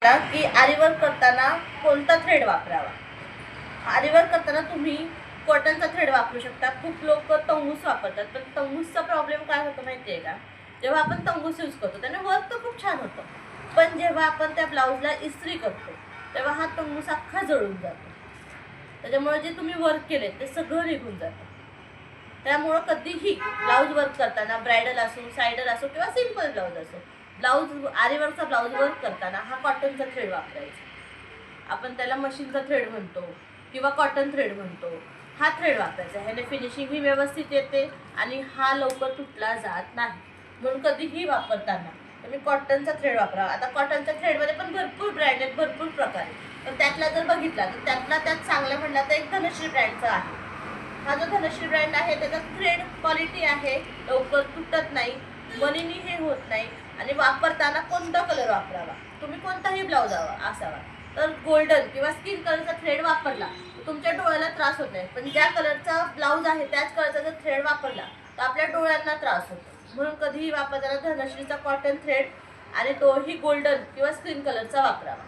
की आरीवर्क करताना कोणता थ्रेड वापरावा। आरीवर्क करताना तुम्ही कॉटनचा थ्रेड वापरू शकता। खूप लोक तंगूस वापरतात, पण तंगूसचा प्रॉब्लेम काय होतो माहिती आहे का? जेव्हा आपण तंगूस यूज करतो त्याने वर्क तर खूप छान होतं, पण जेव्हा आपण त्या ब्लाऊजला इस्त्री करतो तेव्हा हा तंगूस अख्खा जळून जातो। त्याच्यामुळे जे तुम्ही वर्क केले ते सगळं निघून जातं। त्यामुळं कधीही ब्लाऊज वर्क करताना, ब्रायडल असो, सायडर असो किंवा सिंपल ब्लाऊज असो, आरीवर्कचा ब्लाऊज वर्क करताना हा कॉटनचा थ्रेड वापरायचा। आपण त्याला मशीनचा थ्रेड म्हणतो किंवा कॉटन थ्रेड म्हणतो। हा थ्रेड वापरायचा, ह्याने फिनिशिंग ही व्यवस्थित येते आणि हा लवकर तुटला जात नाही। म्हणून कधीही वापरताना तुम्ही कॉटनचा थ्रेड वापरा। आता कॉटनच्या थ्रेडमध्ये पण भरपूर ब्रँड आहेत, भरपूर प्रकार आहेत, पण त्यातला जर बघितला तर त्यात चांगलं म्हटलं तर एक धनश्री ब्रँडचा आहे। हा जो धनश्री ब्रँड आहे त्याचा थ्रेड क्वालिटी आहे, लवकर तुटत नाही, मनीनी हे होत नाही। आणि वापरताना कोणता कलर वापरावा, तुम्ही कोणताही ब्लाऊज असावा तर गोल्डन किंवा स्किन कलरचा थ्रेड वापरला तर तुमच्या डोळ्याला त्रास होत नाही, पण ज्या कलरचा ब्लाऊज आहे त्याच कलरचा जर थ्रेड वापरला तर आपल्या डोळ्यांना त्रास होतो। म्हणून कधीही वापरताना धनश्रीचा कॉटन थ्रेड आणि तोही गोल्डन किंवा स्किन कलरचा वापरावा।